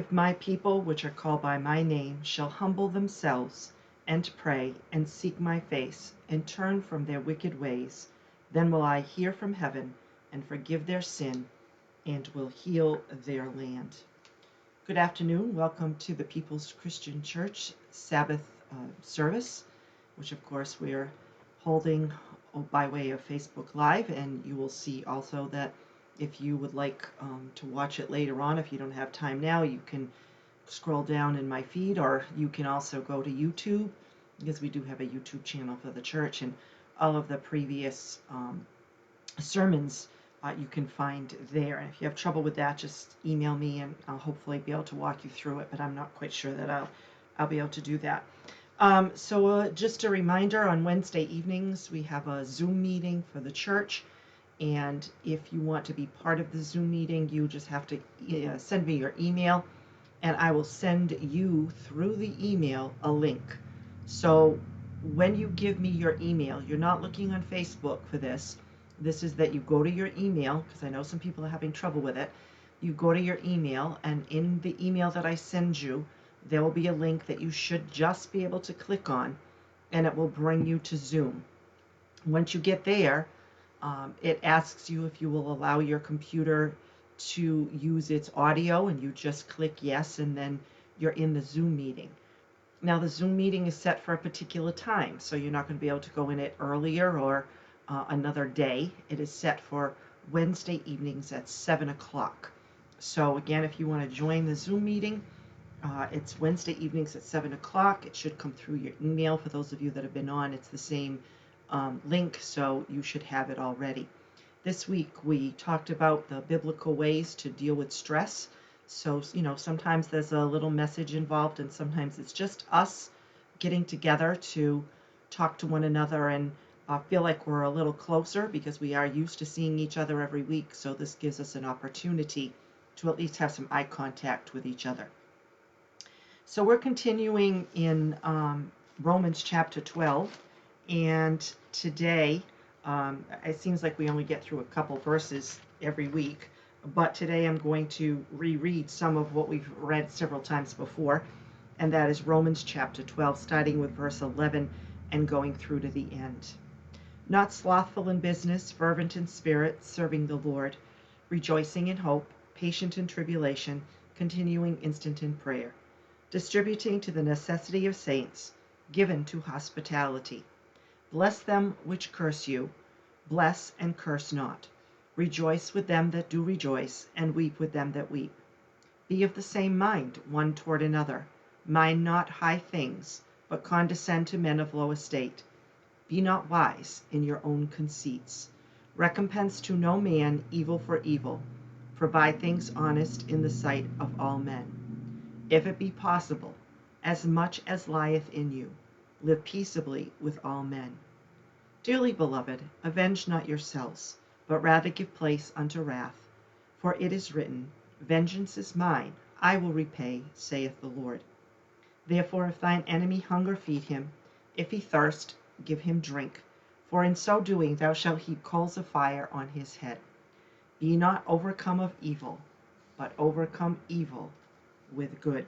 If my people, which are called by my name, shall humble themselves, and pray, and seek my face, and turn from their wicked ways, then will I hear from heaven, and forgive their sin, and will heal their land. Good afternoon. Welcome to the People's Christian Church Sabbath service, which of course we're holding by way of Facebook Live, and you will see also that if you would like to watch it later on, if you don't have time now, you can scroll down in my feed, or you can also go to YouTube, because we do have a YouTube channel for the church, and all of the previous sermons you can find there. And if you have trouble with that, just email me and I'll hopefully be able to walk you through it, but I'm not quite sure that I'll be able to do that. So just a reminder, on Wednesday evenings we have a Zoom meeting for the church, and if you want to be part of the Zoom meeting, you just have to send me your email, and I will send you through the email a link. So when you give me your email, you're not looking on Facebook for this. This is that you go to your email, because I know some people are having trouble with it. You go to your email, and in the email that I send you, there will be a link that you should just be able to click on, and it will bring you to Zoom. Once you get there, it asks you if you will allow your computer to use its audio, and you just click yes, and then you're in the Zoom meeting. Now, the Zoom meeting is set for a particular time, so you're not going to be able to go in it earlier or another day. It is set for Wednesday evenings at 7 o'clock. So again, if you want to join the Zoom meeting, it's Wednesday evenings at 7 o'clock. It should come through your email. For those of you that have been on, it's the same link, so you should have it already. This week we talked about the biblical ways to deal with stress. So, sometimes there's a little message involved, and sometimes it's just us getting together to talk to one another and feel like we're a little closer, because we are used to seeing each other every week. So this gives us an opportunity to at least have some eye contact with each other. So we're continuing in Romans chapter 12, and today it seems like we only get through a couple verses every week, but today I'm going to reread some of what we've read several times before, and that is Romans chapter 12, starting with verse 11 and going through to the end. Not slothful in business, fervent in spirit, serving the Lord, rejoicing in hope, patient in tribulation, continuing instant in prayer, distributing to the necessity of saints, given to hospitality. Bless them which curse you, bless and curse not. Rejoice with them that do rejoice, and weep with them that weep. Be of the same mind one toward another. Mind not high things, but condescend to men of low estate. Be not wise in your own conceits. Recompense to no man evil for evil. Provide things honest in the sight of all men. If it be possible, as much as lieth in you, live peaceably with all men. Dearly beloved, avenge not yourselves, but rather give place unto wrath. For it is written, Vengeance is mine, I will repay, saith the Lord. Therefore, if thine enemy hunger, feed him. If he thirst, give him drink. For in so doing thou shalt heap coals of fire on his head. Be not overcome of evil, but overcome evil with good.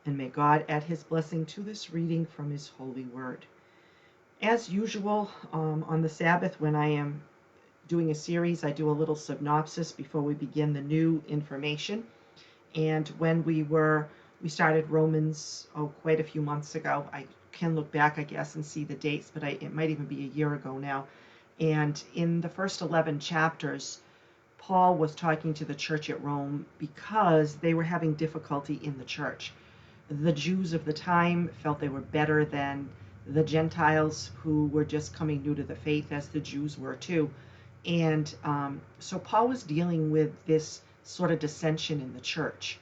And may God add his blessing to this reading from his holy word. As usual, on the Sabbath, when I am doing a series, I do a little synopsis before we begin the new information. And when we started Romans quite a few months ago. I can look back, I guess, and see the dates, but it might even be a year ago now. And in the first 11 chapters, Paul was talking to the church at Rome because they were having difficulty in the church. The Jews of the time felt they were better than the Gentiles who were just coming new to the faith, as the Jews were too. And so Paul was dealing with this sort of dissension in the church.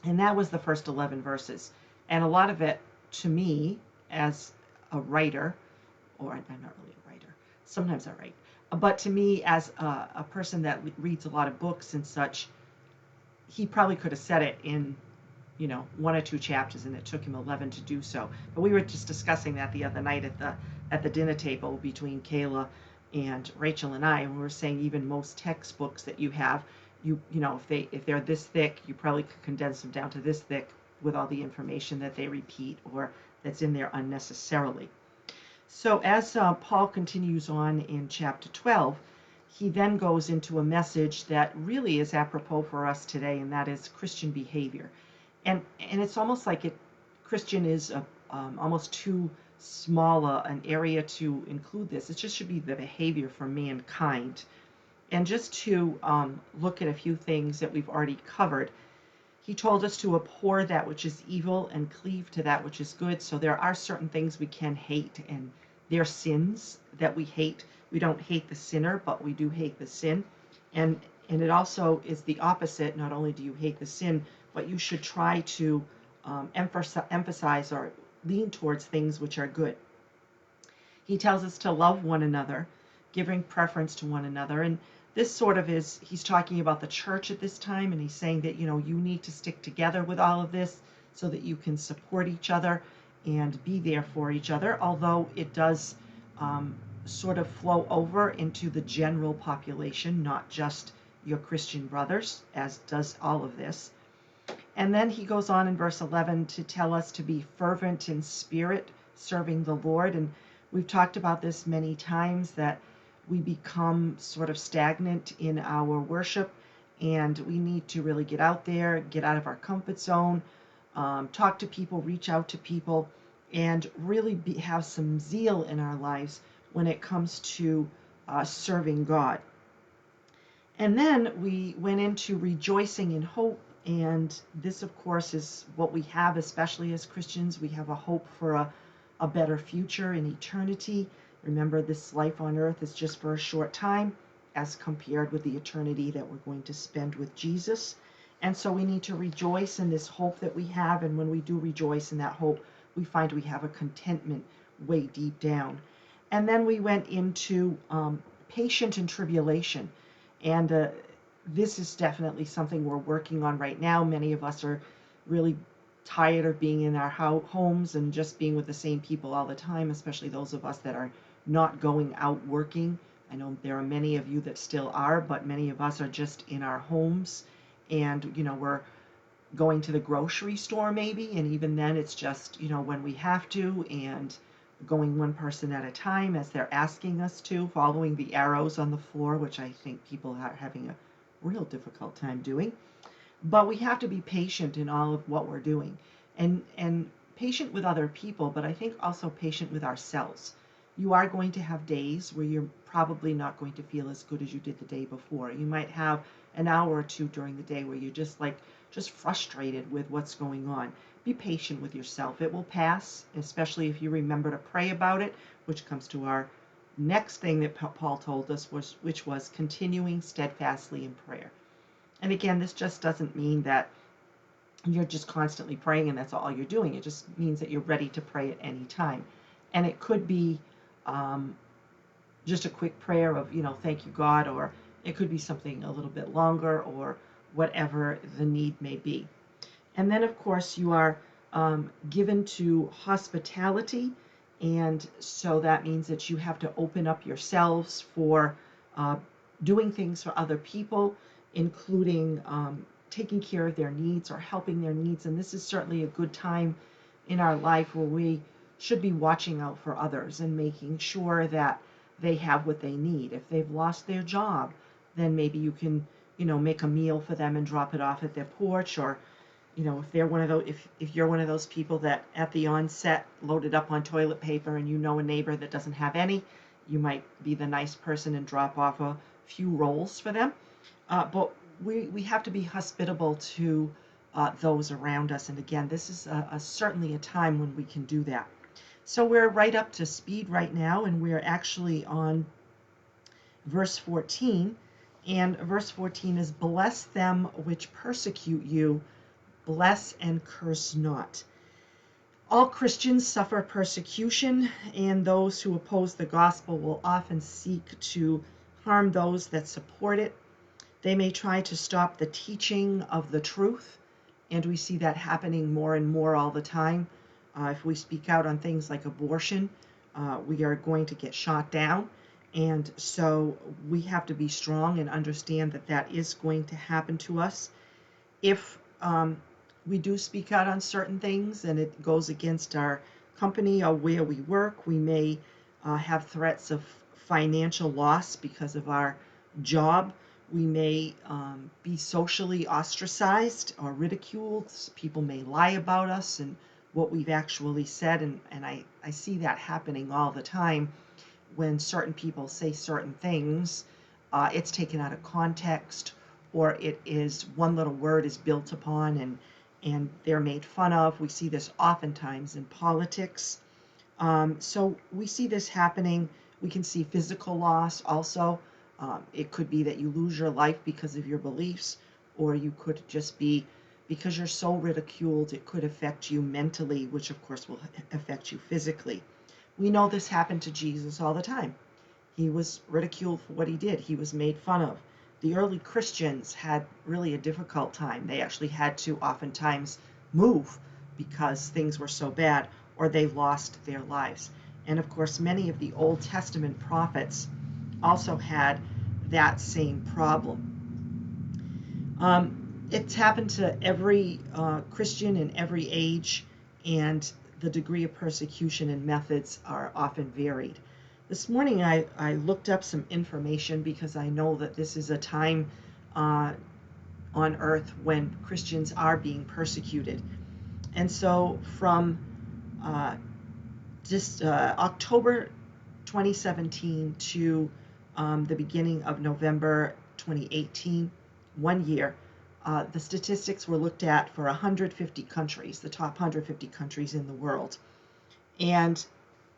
And that was the first 11 verses. And a lot of it, to me, as a writer, or I'm not really a writer, sometimes I write, but to me, as a person that reads a lot of books and such, he probably could have said it in, 1 or 2 chapters, and it took him 11 to do so. But we were just discussing that the other night at the dinner table between Kayla and Rachel and I, and we were saying even most textbooks that you have, if they're this thick, you probably could condense them down to this thick with all the information that they repeat or that's in there unnecessarily. So as Paul continues on in chapter 12, he then goes into a message that really is apropos for us today, and that is Christian behavior. And it's almost like Christian is almost too small an area to include this. It just should be the behavior for mankind. And just to look at a few things that we've already covered, he told us to abhor that which is evil and cleave to that which is good. So there are certain things we can hate, and they're sins that we hate. We don't hate the sinner, but we do hate the sin. And it also is the opposite. Not only do you hate the sin, but you should try to emphasize or lean towards things which are good. He tells us to love one another, giving preference to one another. And this sort of he's talking about the church at this time, and he's saying that, you need to stick together with all of this so that you can support each other and be there for each other, although it does sort of flow over into the general population, not just your Christian brothers, as does all of this. And then he goes on in verse 11 to tell us to be fervent in spirit, serving the Lord. And we've talked about this many times, that we become sort of stagnant in our worship, and we need to really get out there, get out of our comfort zone, talk to people, reach out to people, and really have some zeal in our lives when it comes to serving God. And then we went into rejoicing in hope, and this, of course, is what we have, especially as Christians. We have a hope for a better future in eternity. Remember, this life on earth is just for a short time as compared with the eternity that we're going to spend with Jesus. And so we need to rejoice in this hope that we have, and when we do rejoice in that hope, we find we have a contentment way deep down. And then we went into patient in tribulation, and this is definitely something we're working on right now. Many of us are really tired of being in our homes and just being with the same people all the time, especially those of us that are not going out working. I know there are many of you that still are, but many of us are just in our homes, and we're going to the grocery store maybe, and even then it's just when we have to, and going one person at a time as they're asking us to, following the arrows on the floor, which I think people are having a real difficult time doing. But we have to be patient in all of what we're doing, and patient with other people, but I think also patient with ourselves. You are going to have days where you're probably not going to feel as good as you did the day before. You might have an hour or two during the day where you're just frustrated with what's going on. Be patient with yourself. It will pass, especially if you remember to pray about it, which comes to our next thing that Paul told us, which was continuing steadfastly in prayer. And again, this just doesn't mean that you're just constantly praying and that's all you're doing. It just means that you're ready to pray at any time. And it could be just a quick prayer of, thank you, God, or it could be something a little bit longer, or whatever the need may be. And then, of course, you are given to hospitality, and so that means that you have to open up yourselves for doing things for other people, including taking care of their needs or helping their needs. And this is certainly a good time in our life where we should be watching out for others and making sure that they have what they need. If they've lost their job, then maybe you can, make a meal for them and drop it off at their porch, or if they're one of those, if you're one of those people that at the onset loaded up on toilet paper and a neighbor that doesn't have any, you might be the nice person and drop off a few rolls for them. But we have to be hospitable to those around us. And again, this is certainly a time when we can do that. So we're right up to speed right now, and we're actually on verse 14. And verse 14 is, bless them which persecute you, bless and curse not. All Christians suffer persecution, and those who oppose the gospel will often seek to harm those that support it. They may try to stop the teaching of the truth, and we see that happening more and more all the time. If we speak out on things like abortion, we are going to get shot down. And so we have to be strong and understand that that is going to happen to us. If we do speak out on certain things and it goes against our company or where we work, we may have threats of financial loss because of our job. We may be socially ostracized or ridiculed. People may lie about us and what we've actually said. And I see that happening all the time when certain people say certain things. It's taken out of context, or it is one little word is built upon and they're made fun of. We see this oftentimes in politics. So we see this happening. We can see physical loss also. It could be that you lose your life because of your beliefs, or you could just be because you're so ridiculed, it could affect you mentally, which of course will affect you physically. We know this happened to Jesus all the time. He was ridiculed for what he did. He was made fun of. The early Christians had really a difficult time. They actually had to oftentimes move because things were so bad, or they lost their lives. And of course, many of the Old Testament prophets also had that same problem. It's happened to every Christian in every age, and the degree of persecution and methods are often varied. This morning I looked up some information because I know that this is a time on earth when Christians are being persecuted. And so from just October 2017 to the beginning of November 2018, 1 year, the statistics were looked at for 150 countries, the top 150 countries in the world. And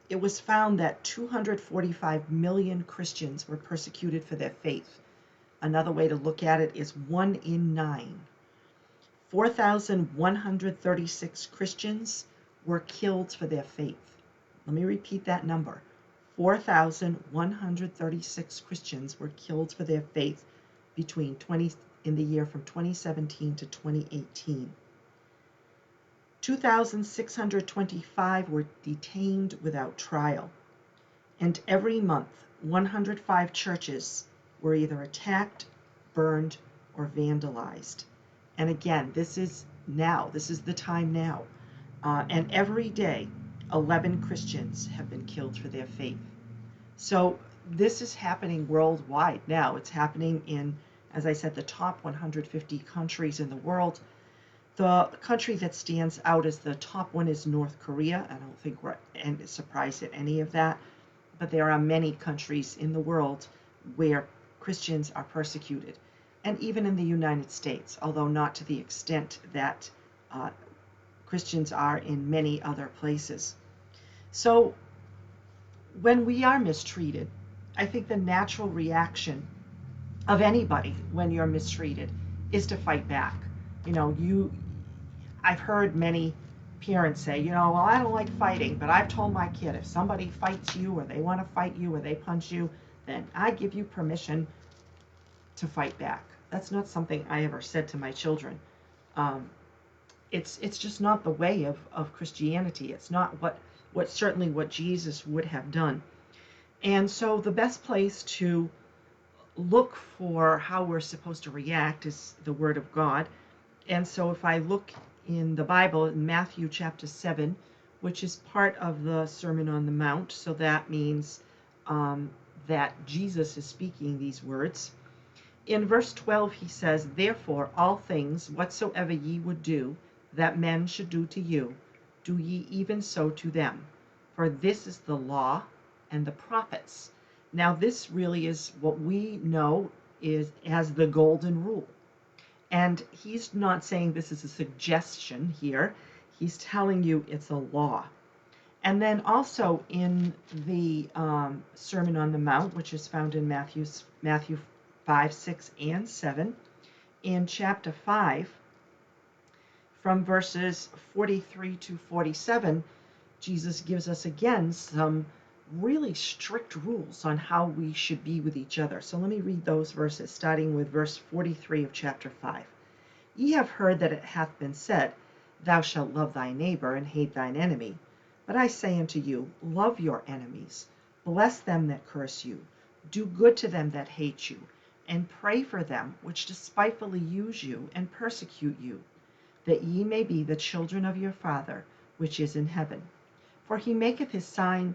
it was found that 245 million Christians were persecuted for their faith. Another way to look at it is 1 in 9. 4,136 Christians were killed for their faith. Let me repeat that number. 4,136 Christians were killed for their faith in the year from 2017 to 2018. 2,625 were detained without trial. And every month, 105 churches were either attacked, burned, or vandalized. And again, this is the time now. And every day, 11 Christians have been killed for their faith. So this is happening worldwide now. It's happening in, as I said, the top 150 countries in the world. The country that stands out as the top one is North Korea. I don't think we're surprised at any of that. But there are many countries in the world where Christians are persecuted. And even in the United States, although not to the extent that Christians are in many other places. So when we are mistreated, I think the natural reaction of anybody when you're mistreated is to fight back. I've heard many parents say, well, I don't like fighting, but I've told my kid if somebody fights you or they want to fight you or they punch you, then I give you permission to fight back. That's not something I ever said to my children. It's just not the way of Christianity. It's not certainly what Jesus would have done. And so the best place to look for how we're supposed to react is the Word of God. And so if I look in the Bible, in Matthew chapter 7, which is part of the Sermon on the Mount, so that means that Jesus is speaking these words. In verse 12 he says, "Therefore all things whatsoever ye would do, that men should do to you, do ye even so to them. For this is the law and the prophets." Now this really is what we know is as the golden rule. And he's not saying this is a suggestion here. He's telling you it's a law. And then also in the Sermon on the Mount, which is found in Matthew 5, 6, and 7, in chapter 5, from verses 43 to 47, Jesus gives us again some really strict rules on how we should be with each other. So let me read those verses, starting with verse 43 of chapter 5. "Ye have heard that it hath been said, Thou shalt love thy neighbor and hate thine enemy. But I say unto you, love your enemies, bless them that curse you, Do good to them that hate you, and pray for them which despitefully use you and persecute you, that ye may be the children of your Father which is in heaven. For he maketh his sun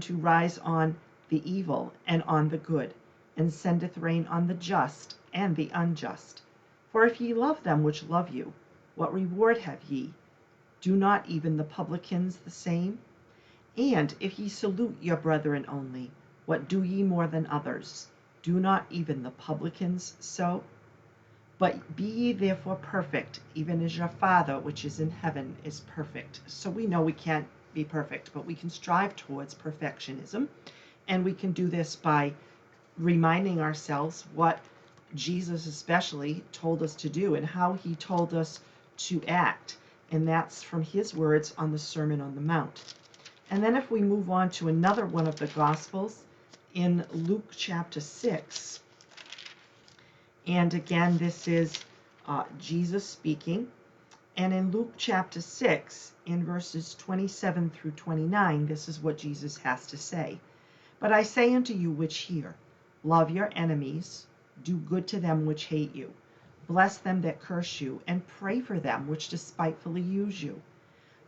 to rise on the evil and on the good, and sendeth rain on the just and the unjust. For if ye love them which love you, what reward have ye? Do not even the publicans the same? And if ye salute your brethren only, what do ye more than others? Do not even the publicans so? But be ye therefore perfect, even as your Father which is in heaven is perfect. So we know we can't be perfect, but we can strive towards perfectionism. And we can do this by reminding ourselves what Jesus especially told us to do and how he told us to act. And that's from his words on the Sermon on the Mount. And then if we move on to another one of the Gospels, in Luke chapter 6, and again, this is Jesus speaking. And in Luke chapter 6, in verses 27 through 29, this is what Jesus has to say. But I say unto you which hear, love your enemies, do good to them which hate you, bless them that curse you, and pray for them which despitefully use you.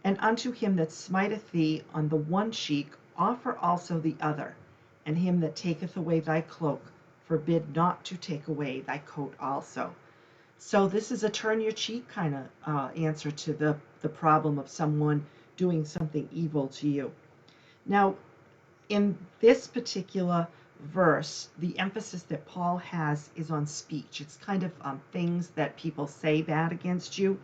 And unto him that smiteth thee on the one cheek offer also the other, and him that taketh away thy cloak forbid not to take away thy coat also. So this is a turn your cheek kind of answer to the problem of someone doing something evil to you. Now, in this particular verse, the emphasis that Paul has is on speech. It's kind of things that people say bad against you.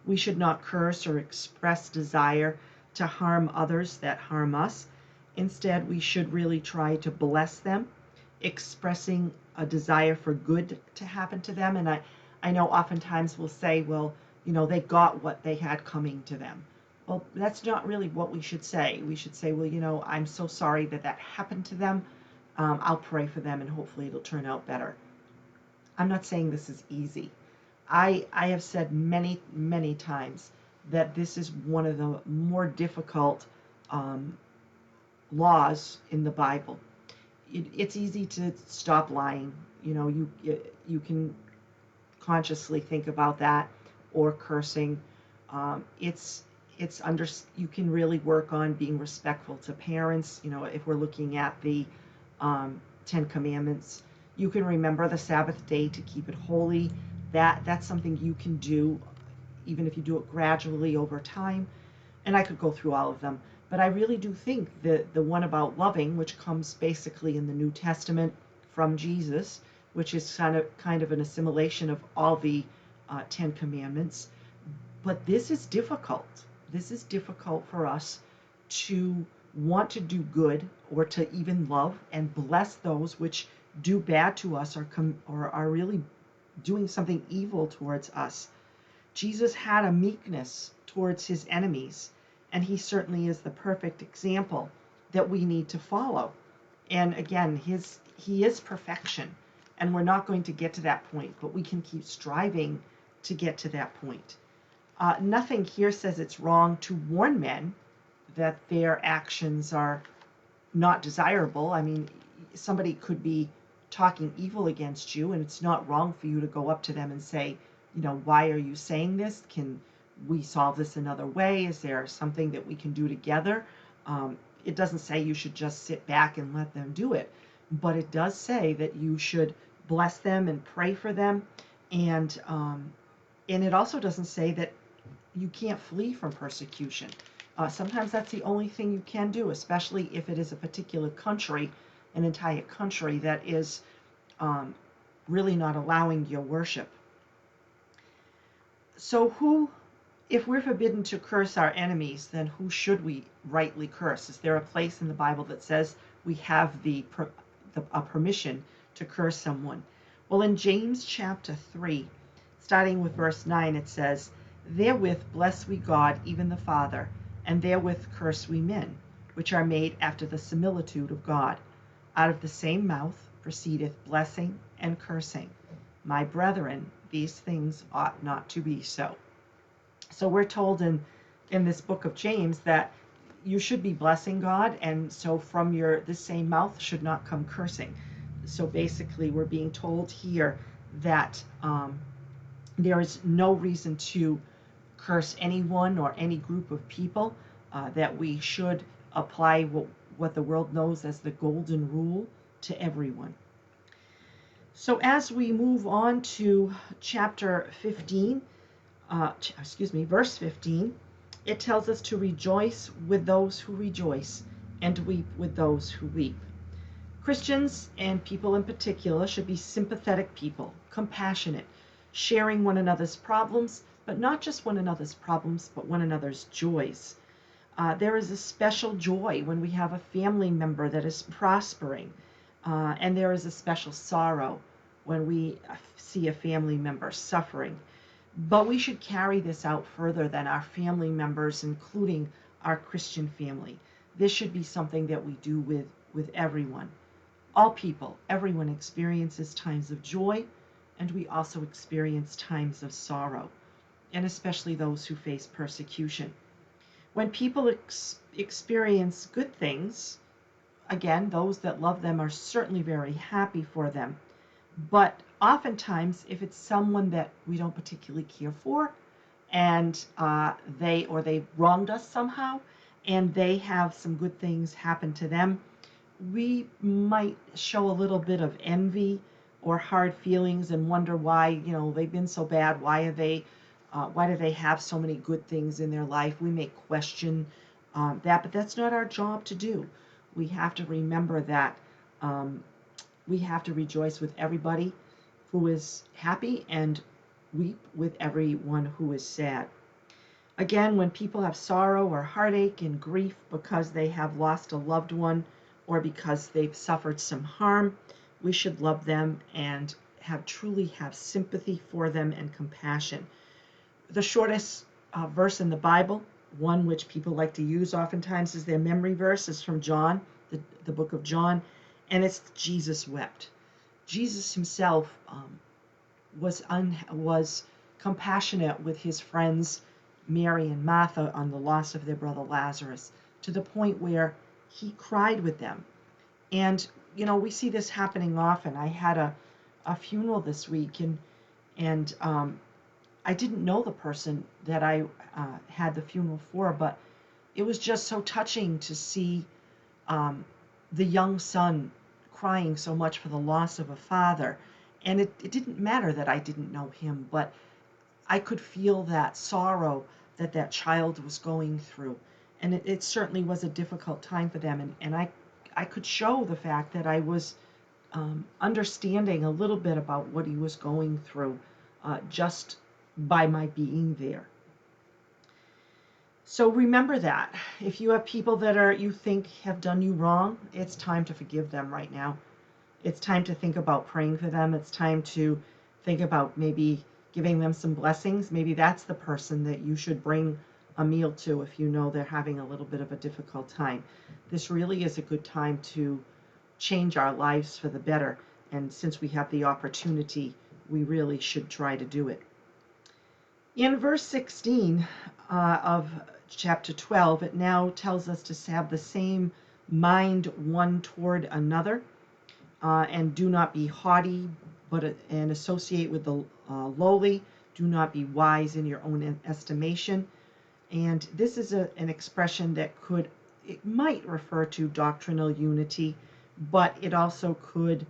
We should not curse or express desire to harm others that harm us. Instead, we should really try to bless them, expressing a desire for good to happen to them. And I know oftentimes we'll say, well, they got what they had coming to them. Well, that's not really what we should say. We should say, well, I'm so sorry that happened to them. I'll pray for them and hopefully it'll turn out better. I'm not saying this is easy. I have said many, many times that this is one of the more difficult laws in the Bible. It's easy to stop lying. You can consciously think about that, or cursing. You can really work on being respectful to parents. If we're looking at the Ten Commandments, you can remember the Sabbath day to keep it holy. That's something you can do, even if you do it gradually over time. And I could go through all of them, but I really do think that the one about loving, which comes basically in the New Testament from Jesus, which is kind of an assimilation of all the Ten Commandments. But this is difficult. This is difficult for us to want to do good, or to even love and bless those which do bad to us, or are really doing something evil towards us. Jesus had a meekness towards his enemies, and he certainly is the perfect example that we need to follow. And again, he is perfection, and we're not going to get to that point, but we can keep striving to get to that point. Nothing here says it's wrong to warn men that their actions are not desirable. I mean, somebody could be talking evil against you, and it's not wrong for you to go up to them and say, why are you saying this? Can we solve this another way? Is there something that we can do together? It doesn't say you should just sit back and let them do it, but it does say that you should bless them and pray for them. And it also doesn't say that you can't flee from persecution. Sometimes that's the only thing you can do, especially if it is a particular country, an entire country that is really not allowing your worship. So if we're forbidden to curse our enemies, then who should we rightly curse? Is there a place in the Bible that says we have a permission to curse someone? Well, in James chapter 3, starting with verse 9, it says, "Therewith bless we God, even the Father, and therewith curse we men, which are made after the similitude of God. Out of the same mouth proceedeth blessing and cursing. My brethren, these things ought not to be so." So we're told in this book of James that you should be blessing God, and so from the same mouth should not come cursing. So basically, we're being told here that there is no reason to curse anyone or any group of people, that we should apply what the world knows as the golden rule to everyone. So as we move on to chapter 15, verse 15, it tells us to rejoice with those who rejoice and weep with those who weep. Christians, and people in particular, should be sympathetic people, compassionate, sharing one another's problems, but not just one another's problems, but one another's joys. There is a special joy when we have a family member that is prospering, and there is a special sorrow when we see a family member suffering. But we should carry this out further than our family members, including our Christian family. This should be something that we do with everyone. All people, everyone experiences times of joy, and we also experience times of sorrow, and especially those who face persecution. When people experience good things, again, those that love them are certainly very happy for them. But oftentimes, if it's someone that we don't particularly care for, and they wronged us somehow, and they have some good things happen to them, we might show a little bit of envy or hard feelings and wonder why they've been so bad. Why do they have so many good things in their life? We may question that, but that's not our job to do. We have to remember that we have to rejoice with everybody who is happy and weep with everyone who is sad. Again, when people have sorrow or heartache and grief because they have lost a loved one or because they've suffered some harm, we should love them and truly have sympathy for them and compassion. The shortest verse in the Bible, one which people like to use oftentimes as their memory verse, is from John, the book of John, and it's Jesus wept. Jesus himself was compassionate with his friends Mary and Martha on the loss of their brother Lazarus, to the point where he cried with them. And we see this happening often. I had a funeral this week, and I didn't know the person that I had the funeral for, but it was just so touching to see the young son crying so much for the loss of a father. And it didn't matter that I didn't know him, but I could feel that sorrow that child was going through. And it certainly was a difficult time for them. And I could show the fact that I was understanding a little bit about what he was going through just by my being there. So remember that. If you have people that you think have done you wrong, it's time to forgive them right now. It's time to think about praying for them. It's time to think about maybe giving them some blessings. Maybe that's the person that you should bring a meal to if you know they're having a little bit of a difficult time. This really is a good time to change our lives for the better. And since we have the opportunity, we really should try to do it. In verse 16 of chapter 12, it now tells us to have the same mind one toward another, and do not be haughty, and associate with the lowly. Do not be wise in your own estimation. And this is an expression that it might refer to doctrinal unity, but it also could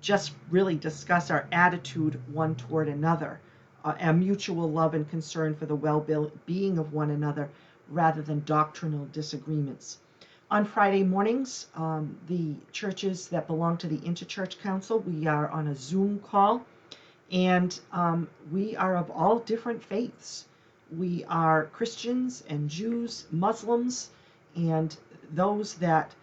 just really discuss our attitude one toward another, a mutual love and concern for the well-being of one another rather than doctrinal disagreements. On Friday mornings, the churches that belong to the Interchurch Council, we are on a Zoom call, and we are of all different faiths. We are Christians and Jews, Muslims, and those that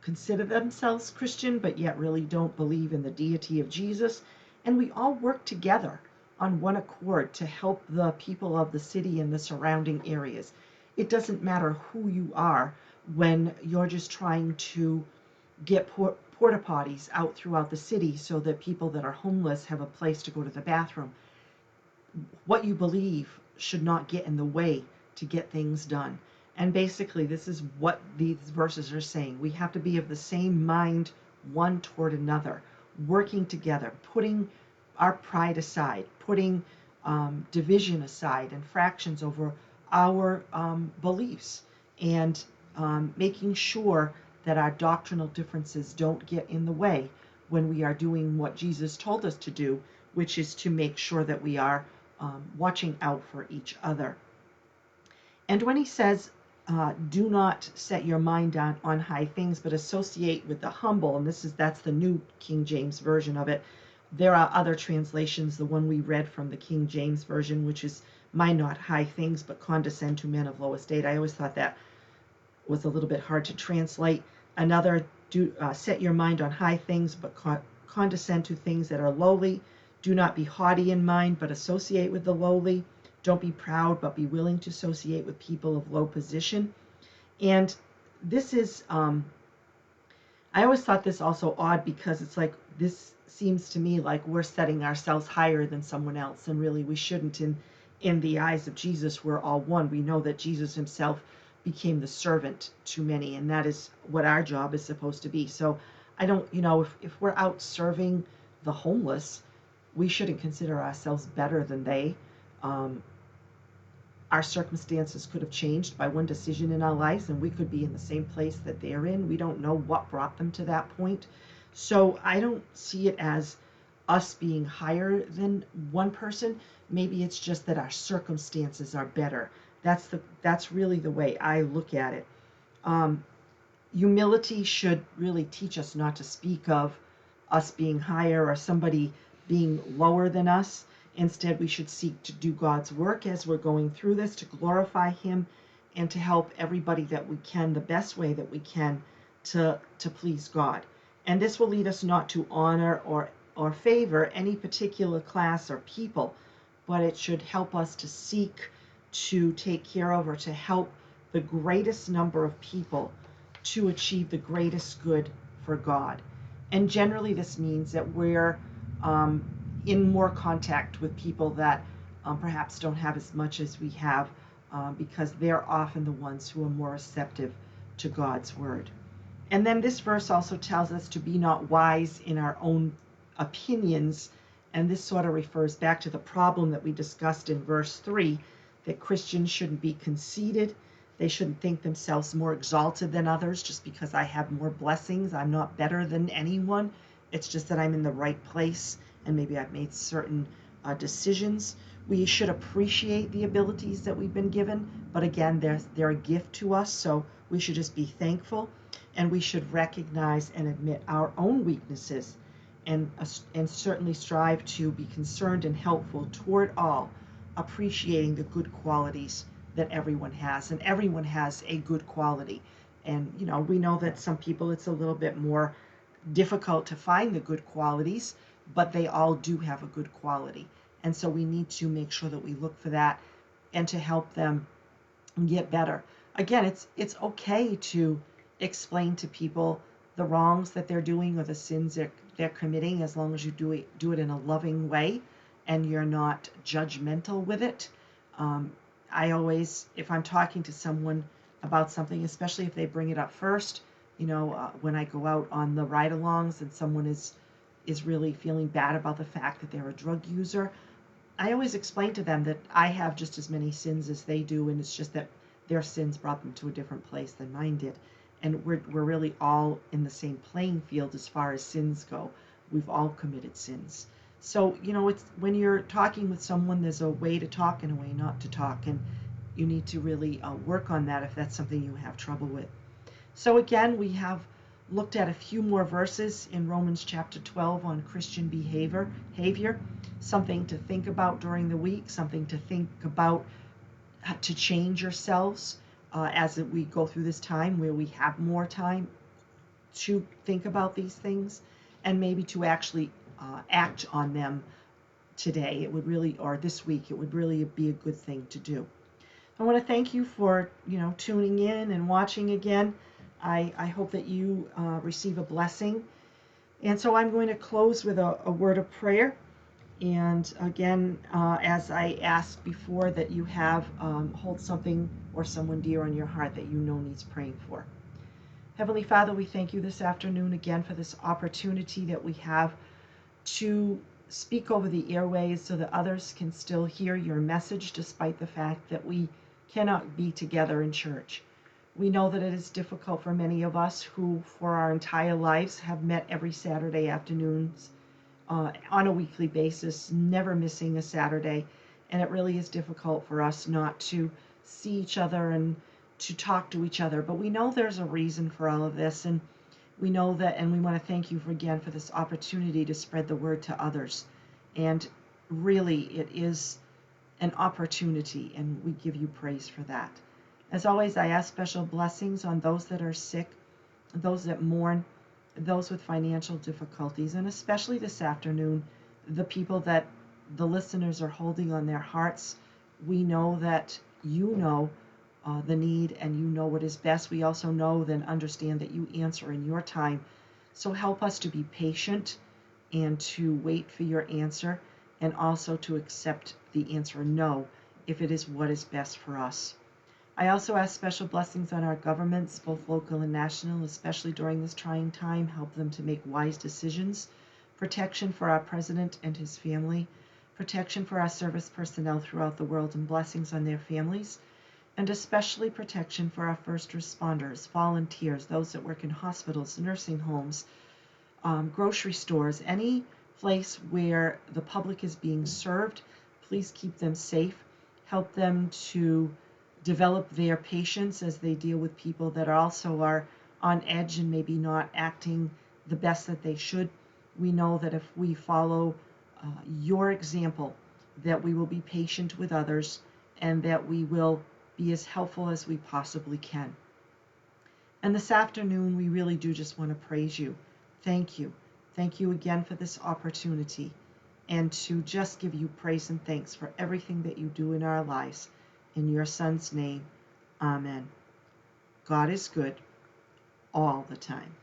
consider themselves Christian but yet really don't believe in the deity of Jesus. And we all work together on one accord to help the people of the city and the surrounding areas. It doesn't matter who you are when you're just trying to get porta potties out throughout the city so that people that are homeless have a place to go to the bathroom. What you believe should not get in the way to get things done. And basically, this is what these verses are saying. We have to be of the same mind one toward another, working together, putting our pride aside, putting division aside and fractions over our beliefs, and making sure that our doctrinal differences don't get in the way when we are doing what Jesus told us to do, which is to make sure that we are watching out for each other. And when he says, do not set your mind on high things, but associate with the humble, and that's the New King James Version of it. There are other translations, the one we read from the King James Version, which is, mind not high things, but condescend to men of low estate. I always thought that was a little bit hard to translate. Another, set your mind on high things, but condescend to things that are lowly. Do not be haughty in mind, but associate with the lowly. Don't be proud, but be willing to associate with people of low position. And this is, I always thought this also odd, because it's like, this seems to me like we're setting ourselves higher than someone else, and really we shouldn't. In the eyes of Jesus, we're all one. We know that Jesus himself became the servant to many, and that is what our job is supposed to be. So I don't, if we're out serving the homeless, we shouldn't consider ourselves better than they. Our circumstances could have changed by one decision in our lives, and we could be in the same place that they're in. We don't know what brought them to that point. So I don't see it as us being higher than one person. Maybe it's just that our circumstances are better. That's really the way I look at it. Humility should really teach us not to speak of us being higher or somebody being lower than us. Instead, we should seek to do God's work as we're going through this, to glorify him and to help everybody that we can, the best way that we can, to please God. And this will lead us not to honor or favor any particular class or people, but it should help us to seek to take care of or to help the greatest number of people to achieve the greatest good for God. And generally this means that we're in more contact with people that perhaps don't have as much as we have, because they're often the ones who are more receptive to God's word. And then this verse also tells us to be not wise in our own opinions, and this sort of refers back to the problem that we discussed in verse 3, that Christians shouldn't be conceited. They shouldn't think themselves more exalted than others just because I have more blessings. I'm not better than anyone. It's just that I'm in the right place, and maybe I've made certain decisions. We should appreciate the abilities that we've been given, but again, they're a gift to us, so we should just be thankful, and we should recognize and admit our own weaknesses, and certainly strive to be concerned and helpful toward all, appreciating the good qualities that everyone has, and everyone has a good quality. And we know that some people it's a little bit more difficult to find the good qualities, but they all do have a good quality. And so we need to make sure that we look for that and to help them get better. Again, it's okay to explain to people the wrongs that they're doing or the sins that they're committing, as long as you do it in a loving way and you're not judgmental with it. I always, if I'm talking to someone about something, especially if they bring it up first, when I go out on the ride-alongs and someone is really feeling bad about the fact that they're a drug user, I always explain to them that I have just as many sins as they do, and it's just that their sins brought them to a different place than mine did. And we're really all in the same playing field as far as sins go. We've all committed sins. So, it's when you're talking with someone, there's a way to talk and a way not to talk, and you need to really work on that if that's something you have trouble with. So again, we have looked at a few more verses in Romans chapter 12 on Christian behavior, something to think about during the week, something to think about to change yourselves as we go through this time where we have more time to think about these things, and maybe to actually act on them today. It would really, or this week, it would really be a good thing to do. I want to thank you for tuning in and watching again. I hope that you receive a blessing. And so I'm going to close with a word of prayer. And again, as I asked before, that you have hold something or someone dear on your heart that you know needs praying for. Heavenly Father, we thank you this afternoon again for this opportunity that we have to speak over the airways so that others can still hear your message despite the fact that we cannot be together in church. We know that it is difficult for many of us who, for our entire lives, have met every Saturday afternoons on a weekly basis, never missing a Saturday. And it really is difficult for us not to see each other and to talk to each other. But we know there's a reason for all of this. And we know that, and we want to thank you again for this opportunity to spread the word to others. And really, it is an opportunity, and we give you praise for that. As always, I ask special blessings on those that are sick, those that mourn, those with financial difficulties, and especially this afternoon, the people that the listeners are holding on their hearts. We know that you know the need and you know what is best. We also know and understand that you answer in your time. So help us to be patient and to wait for your answer, and also to accept the answer no if it is what is best for us. I also ask special blessings on our governments, both local and national, especially during this trying time. Help them to make wise decisions. Protection for our president and his family. Protection for our service personnel throughout the world, and blessings on their families. And especially protection for our first responders, volunteers, those that work in hospitals, nursing homes, grocery stores, any place where the public is being served. Please keep them safe. Help them to develop their patience as they deal with people that also are on edge and maybe not acting the best that they should. We know that if we follow your example, that we will be patient with others and that we will be as helpful as we possibly can. And this afternoon, we really do just want to praise you. Thank you. Thank you again for this opportunity, and to just give you praise and thanks for everything that you do in our lives. In your Son's name, amen. God is good all the time.